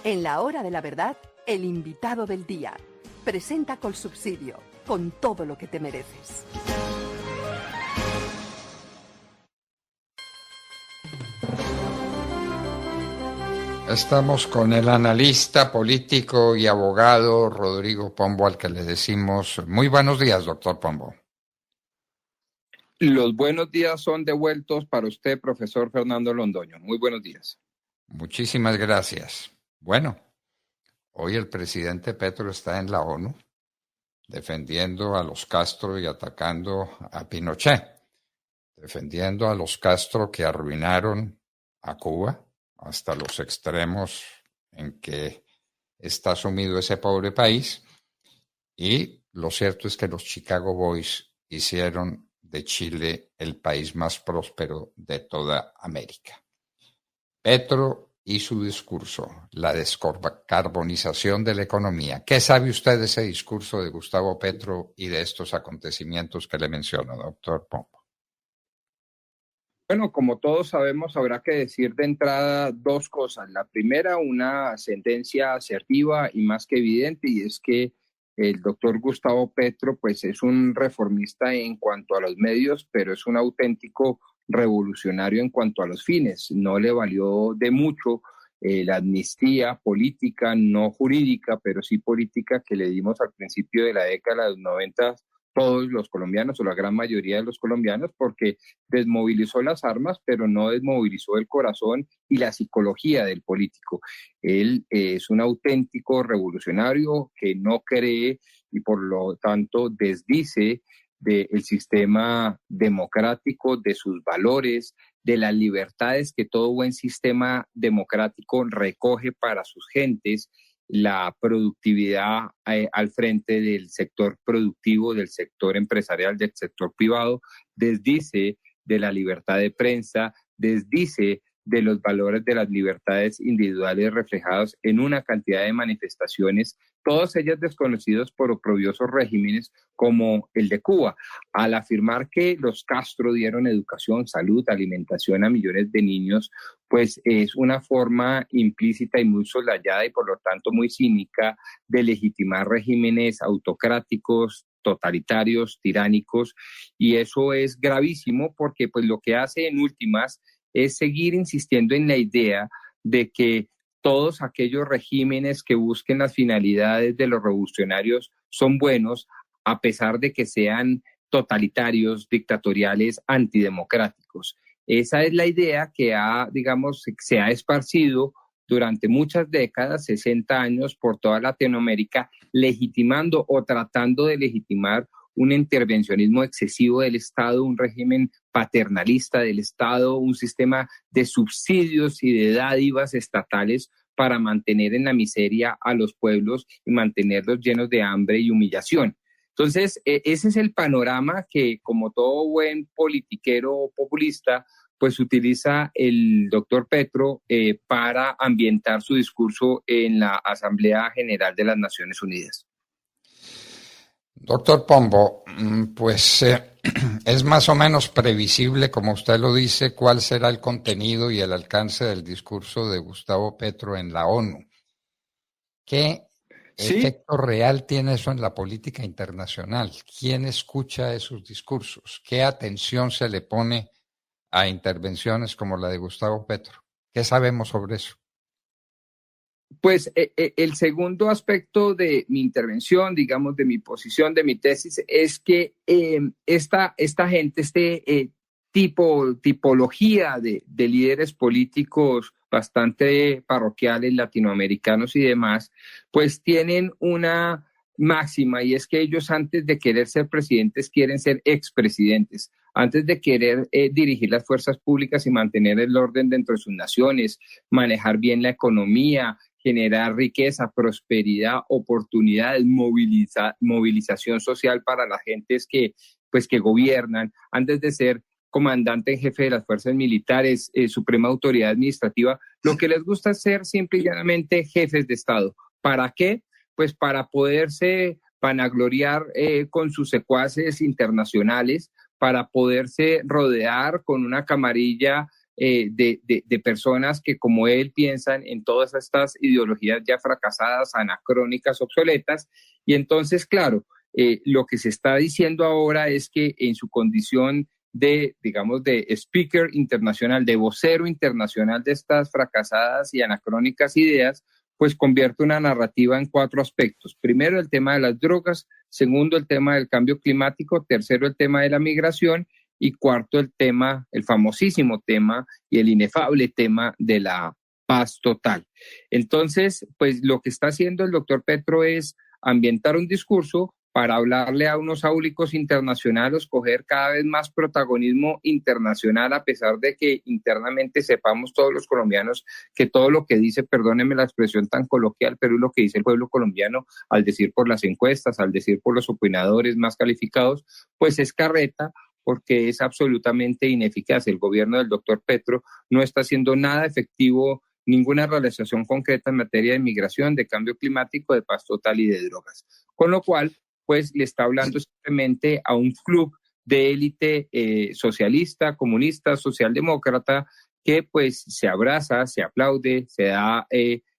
En la hora de la verdad, el invitado del día. Presenta Colsubsidio, con todo lo que te mereces. Estamos con el analista político y abogado Rodrigo Pombo, al que le decimos muy buenos días, doctor Pombo. Los buenos días son devueltos para usted, profesor Fernando Londoño. Muy buenos días. Muchísimas gracias. Bueno, hoy el presidente Petro está en la ONU defendiendo a los Castro y atacando a Pinochet, defendiendo a los Castro que arruinaron a Cuba hasta los extremos en que está sumido ese pobre país, y lo cierto es que los Chicago Boys hicieron de Chile el país más próspero de toda América. Petro y su discurso, la descarbonización de la economía. ¿Qué sabe usted de ese discurso de Gustavo Petro y de estos acontecimientos que le menciono, doctor Pombo? Bueno, como todos sabemos, habrá que decir de entrada dos cosas. La primera, una sentencia asertiva y más que evidente, y es que el doctor Gustavo Petro pues es un reformista en cuanto a los medios, pero es un auténtico revolucionario en cuanto a los fines. No le valió de mucho la amnistía política, no jurídica, pero sí política, que le dimos al principio de la década de los 90 todos los colombianos o la gran mayoría de los colombianos, porque desmovilizó las armas, pero no desmovilizó el corazón y la psicología del político. Él es un auténtico revolucionario que no cree y por lo tanto desdice del sistema democrático, de sus valores, de las libertades que todo buen sistema democrático recoge para sus gentes, la productividad al frente del sector productivo, del sector empresarial, del sector privado, desdice de la libertad de prensa, desdice de los valores de las libertades individuales reflejados en una cantidad de manifestaciones, todas ellas desconocidas por oprobiosos regímenes como el de Cuba. Al afirmar que los Castro dieron educación, salud, alimentación a millones de niños, pues es una forma implícita y muy soslayada y por lo tanto muy cínica de legitimar regímenes autocráticos, totalitarios, tiránicos, y eso es gravísimo porque pues lo que hace en últimas es seguir insistiendo en la idea de que todos aquellos regímenes que busquen las finalidades de los revolucionarios son buenos, a pesar de que sean totalitarios, dictatoriales, antidemocráticos. Esa es la idea que se ha esparcido durante muchas décadas, 60 años, por toda Latinoamérica, legitimando o tratando de legitimar un intervencionismo excesivo del Estado, un régimen paternalista del Estado, un sistema de subsidios y de dádivas estatales para mantener en la miseria a los pueblos y mantenerlos llenos de hambre y humillación. Entonces, ese es el panorama que, como todo buen politiquero populista, pues utiliza el doctor Petro para ambientar su discurso en la Asamblea General de las Naciones Unidas. Doctor Pombo, pues es más o menos previsible, como usted lo dice, cuál será el contenido y el alcance del discurso de Gustavo Petro en la ONU. ¿Qué efecto real tiene eso en la política internacional? ¿Quién escucha esos discursos? ¿Qué atención se le pone a intervenciones como la de Gustavo Petro? ¿Qué sabemos sobre eso? Pues el segundo aspecto de mi intervención, digamos, de mi posición, de mi tesis, es que esta gente, tipología de líderes políticos bastante parroquiales, latinoamericanos y demás, pues tienen una máxima, y es que ellos antes de querer ser presidentes quieren ser expresidentes. Antes de querer dirigir las fuerzas públicas y mantener el orden dentro de sus naciones, manejar bien la economía, generar riqueza, prosperidad, oportunidades, movilización social para las gentes que gobiernan, antes de ser comandante en jefe de las fuerzas militares, suprema autoridad administrativa, lo que les gusta es ser simple y llanamente jefes de Estado. ¿Para qué? Pues para poderse vanagloriar con sus secuaces internacionales, para poderse rodear con una camarilla de personas que como él piensan en todas estas ideologías ya fracasadas, anacrónicas, obsoletas. Y entonces, claro, lo que se está diciendo ahora es que en su condición de, digamos, de speaker internacional, de vocero internacional de estas fracasadas y anacrónicas ideas, pues convierte una narrativa en 4 aspectos. Primero, el tema de las drogas. Segundo, el tema del cambio climático. Tercero, el tema de la migración. Y cuarto, el tema, el famosísimo tema y el inefable tema de la paz total. Entonces, pues lo que está haciendo el doctor Petro es ambientar un discurso para hablarle a unos áulicos internacionales, coger cada vez más protagonismo internacional, a pesar de que internamente sepamos todos los colombianos que todo lo que dice, perdónenme la expresión tan coloquial, pero es lo que dice el pueblo colombiano, al decir por las encuestas, al decir por los opinadores más calificados, pues es carreta, porque es absolutamente ineficaz. El gobierno del doctor Petro no está haciendo nada efectivo, ninguna realización concreta en materia de migración, de cambio climático, de paz total y de drogas. Con lo cual, pues le está hablando simplemente a un club de élite socialista, comunista, socialdemócrata, que pues se abraza, se aplaude, se da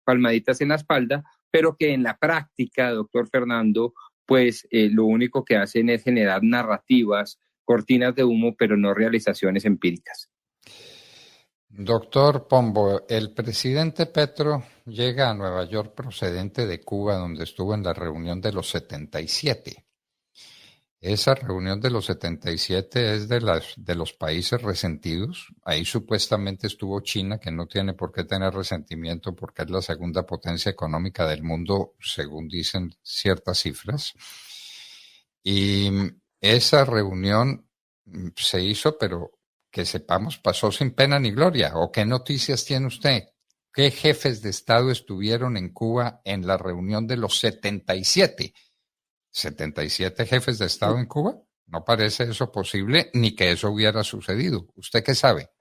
palmaditas en la espalda, pero que en la práctica, doctor Fernando, pues lo único que hacen es generar narrativas, cortinas de humo, pero no realizaciones empíricas. Doctor Pombo, el presidente Petro llega a Nueva York procedente de Cuba, donde estuvo en la reunión de los 77. Esa reunión de los 77 es de los países resentidos. Ahí supuestamente estuvo China, que no tiene por qué tener resentimiento porque es la segunda potencia económica del mundo, según dicen ciertas cifras. Y esa reunión se hizo, pero que sepamos, pasó sin pena ni gloria. ¿O qué noticias tiene usted? ¿Qué jefes de Estado estuvieron en Cuba en la reunión de los 77? ¿77 jefes de Estado en Cuba? No parece eso posible, ni que eso hubiera sucedido. ¿Usted qué sabe?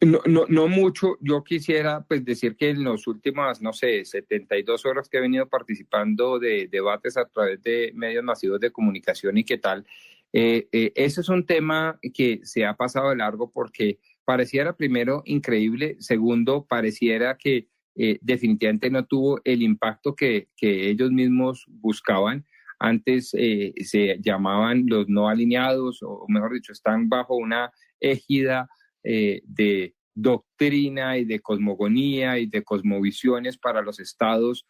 No mucho. Yo quisiera pues decir que en las últimas, no sé, 72 horas que he venido participando de debates a través de medios masivos de comunicación y qué tal, ese es un tema que se ha pasado de largo porque pareciera, primero, increíble. Segundo, pareciera que definitivamente no tuvo el impacto que ellos mismos buscaban. Antes se llamaban los no alineados, o mejor dicho, están bajo una égida de doctrina y de cosmogonía y de cosmovisiones para los estados,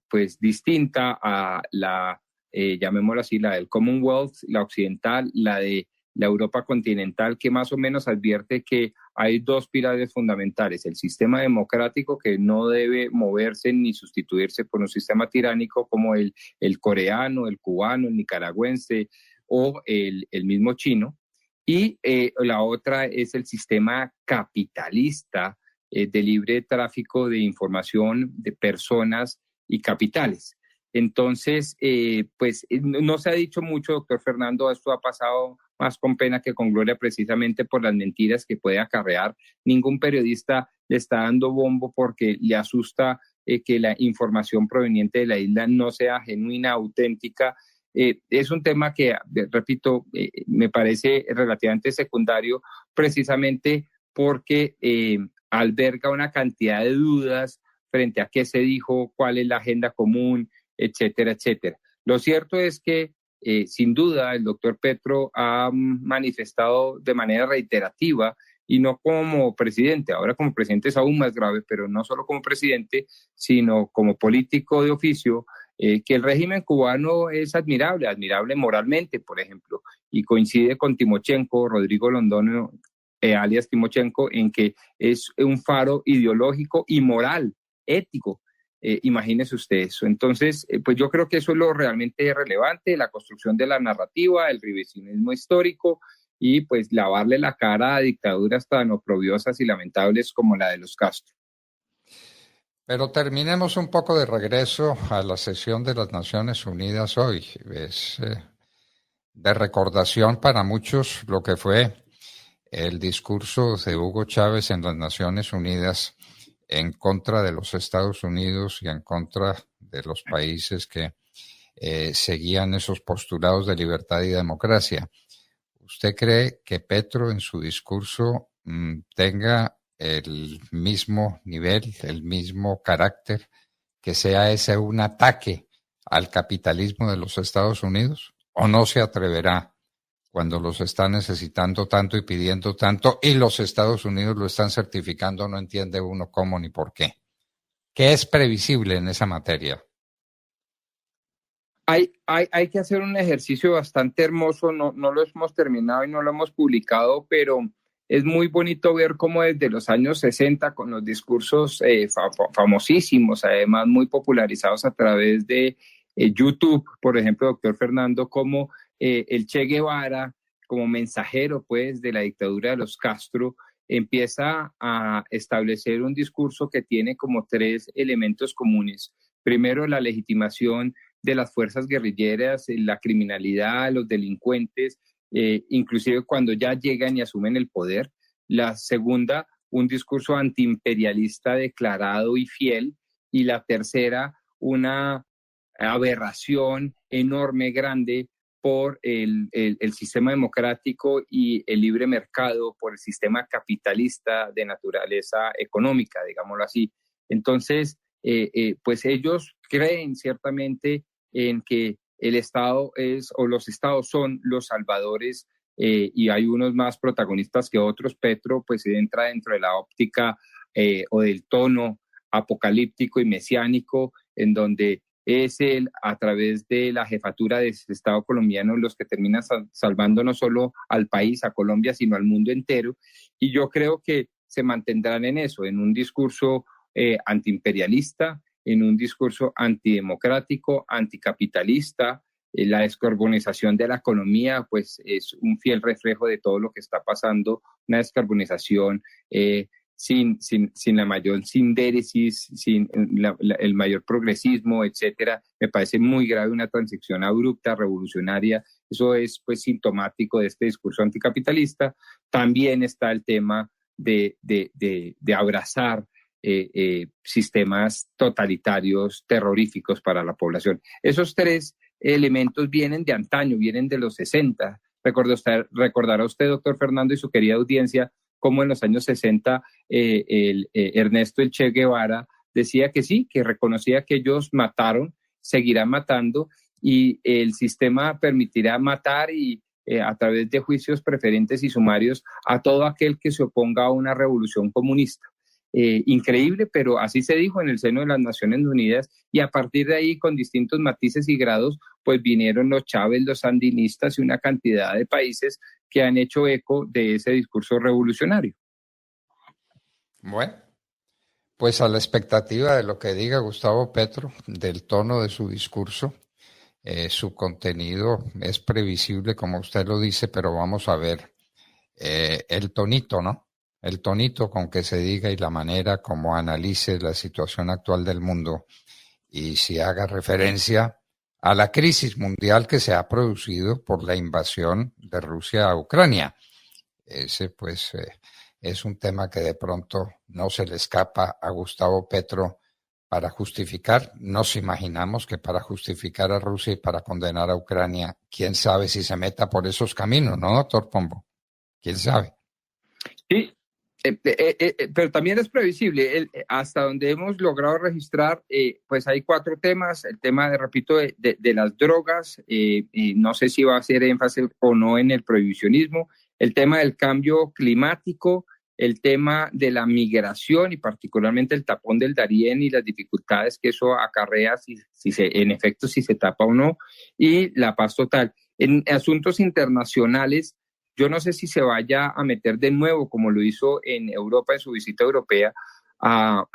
pues distinta a la, llamémoslo así, la del Commonwealth, la occidental, la de la Europa continental, que más o menos advierte que hay 2 pilares fundamentales: el sistema democrático, que no debe moverse ni sustituirse por un sistema tiránico como el coreano, el cubano, el nicaragüense o el mismo chino. Y la otra es el sistema capitalista de libre tráfico de información de personas y capitales. Entonces, pues no se ha dicho mucho, doctor Fernando, esto ha pasado más con pena que con gloria, precisamente por las mentiras que puede acarrear. Ningún periodista le está dando bombo porque le asusta que la información proveniente de la isla no sea genuina, auténtica. Es un tema que, repito, me parece relativamente secundario, precisamente porque alberga una cantidad de dudas frente a qué se dijo, cuál es la agenda común, etcétera, etcétera. Lo cierto es que, sin duda, el doctor Petro ha manifestado de manera reiterativa, y no como presidente, ahora como presidente es aún más grave, pero no solo como presidente, sino como político de oficio, que el régimen cubano es admirable, admirable moralmente, por ejemplo, y coincide con Timochenko, Rodrigo Londoño, alias Timochenko, en que es un faro ideológico y moral, ético. Imagínese usted eso. Entonces, pues yo creo que eso es lo realmente relevante, la construcción de la narrativa, el revisionismo histórico y pues lavarle la cara a dictaduras tan oprobiosas y lamentables como la de los Castro. Pero terminemos un poco de regreso a la sesión de las Naciones Unidas hoy. Es de recordación para muchos lo que fue el discurso de Hugo Chávez en las Naciones Unidas en contra de los Estados Unidos y en contra de los países que seguían esos postulados de libertad y democracia. ¿usted cree que Petro en su discurso tenga el mismo nivel, el mismo carácter, que sea ese un ataque al capitalismo de los Estados Unidos? ¿O no se atreverá cuando los está necesitando tanto y pidiendo tanto y los Estados Unidos lo están certificando? No entiende uno cómo ni por qué. ¿Qué es previsible en esa materia? Hay que hacer un ejercicio bastante hermoso, no lo hemos terminado y no lo hemos publicado, pero es muy bonito ver cómo desde los años 60, con los discursos famosísimos, además muy popularizados a través de YouTube, por ejemplo, doctor Fernando, como el Che Guevara, como mensajero pues de la dictadura de los Castro, empieza a establecer un discurso que tiene como tres elementos comunes. Primero, la legitimación de las fuerzas guerrilleras, la criminalidad, los delincuentes, inclusive cuando ya llegan y asumen el poder. La segunda, un discurso antiimperialista declarado y fiel. Y la tercera, una aberración enorme, grande, por el sistema democrático y el libre mercado, por el sistema capitalista de naturaleza económica, digámoslo así. Entonces, pues ellos creen ciertamente en que el Estado es, o los Estados son los salvadores, y hay unos más protagonistas que otros. Petro pues entra dentro de la óptica o del tono apocalíptico y mesiánico, en donde es él, a través de la jefatura de ese Estado colombiano, los que terminan salvando no solo al país, a Colombia, sino al mundo entero. Y yo creo que se mantendrán en eso, en un discurso antiimperialista, en un discurso antidemocrático, anticapitalista. La descarbonización de la economía pues es un fiel reflejo de todo lo que está pasando, una descarbonización sin la mayor sindéresis, sin el mayor progresismo, etcétera. Me parece muy grave, una transición abrupta, revolucionaria. Eso es pues sintomático de este discurso anticapitalista. También está el tema de abrazar sistemas totalitarios, terroríficos para la población. Esos tres elementos vienen de antaño, vienen de los 60. Recordará usted, doctor Fernando, y su querida audiencia, cómo en los años 60 Ernesto el Che Guevara decía que sí, que reconocía que ellos mataron, seguirán matando, y el sistema permitirá matar y a través de juicios preferentes y sumarios a todo aquel que se oponga a una revolución comunista. Increíble, pero así se dijo en el seno de las Naciones Unidas, y a partir de ahí, con distintos matices y grados, pues vinieron los Chávez, los sandinistas y una cantidad de países que han hecho eco de ese discurso revolucionario. Bueno, pues a la expectativa de lo que diga Gustavo Petro, del tono de su discurso. Su contenido es previsible, como usted lo dice, pero vamos a ver el tonito, ¿no? El tonito con que se diga y la manera como analice la situación actual del mundo, y si haga referencia a la crisis mundial que se ha producido por la invasión de Rusia a Ucrania. Ese pues es un tema que de pronto no se le escapa a Gustavo Petro para justificar. Nos imaginamos que para justificar a Rusia y para condenar a Ucrania, quién sabe si se meta por esos caminos, ¿no, doctor Pombo? ¿Quién sabe? Sí, pero también es previsible. Hasta donde hemos logrado registrar, pues hay cuatro temas. El tema, repito, de las drogas, y no sé si va a hacer énfasis o no en el prohibicionismo. El tema del cambio climático, el tema de la migración y particularmente el tapón del Darién y las dificultades que eso acarrea en efecto si se tapa o no, y la paz total. En asuntos internacionales, yo no sé si se vaya a meter de nuevo, como lo hizo en Europa en su visita europea,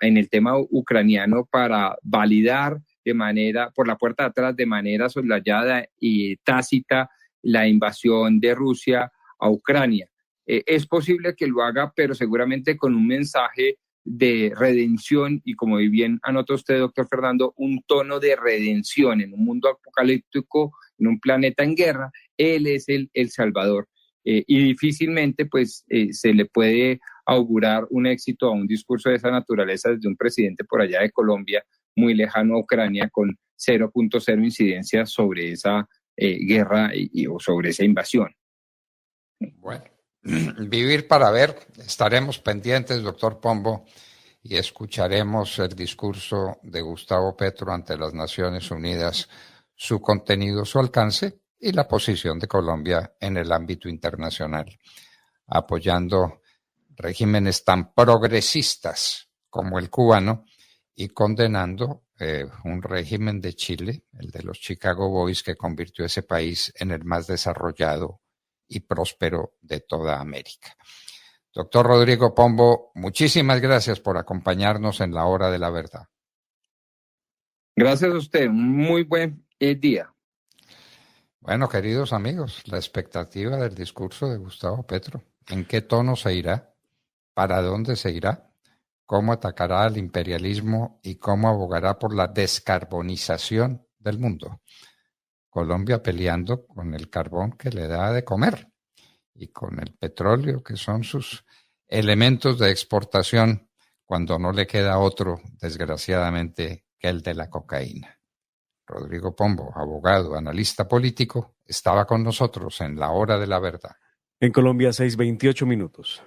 en el tema ucraniano, para validar de manera, por la puerta de atrás, de manera soslayada y tácita, la invasión de Rusia a Ucrania. Es posible que lo haga, pero seguramente con un mensaje de redención y, como bien anotó usted, doctor Fernando, un tono de redención en un mundo apocalíptico, en un planeta en guerra. Él es el Salvador. Y difícilmente pues se le puede augurar un éxito a un discurso de esa naturaleza desde un presidente por allá de Colombia, muy lejano a Ucrania, con 0.0 incidencia sobre esa guerra o sobre esa invasión. Bueno, vivir para ver. Estaremos pendientes, doctor Pombo, y escucharemos el discurso de Gustavo Petro ante las Naciones Unidas, su contenido, su alcance y la posición de Colombia en el ámbito internacional, apoyando regímenes tan progresistas como el cubano y condenando un régimen de Chile, el de los Chicago Boys, que convirtió ese país en el más desarrollado y próspero de toda América. Doctor Rodrigo Pombo, muchísimas gracias por acompañarnos en la hora de la verdad. Gracias a usted, un muy buen día. Bueno, queridos amigos, la expectativa del discurso de Gustavo Petro, ¿en qué tono se irá? ¿Para dónde se irá? ¿Cómo atacará al imperialismo y cómo abogará por la descarbonización del mundo? Colombia peleando con el carbón que le da de comer y con el petróleo, que son sus elementos de exportación, cuando no le queda otro, desgraciadamente, que el de la cocaína. Rodrigo Pombo, abogado, analista político, estaba con nosotros en la hora de la verdad. En Colombia, 6:28 minutos.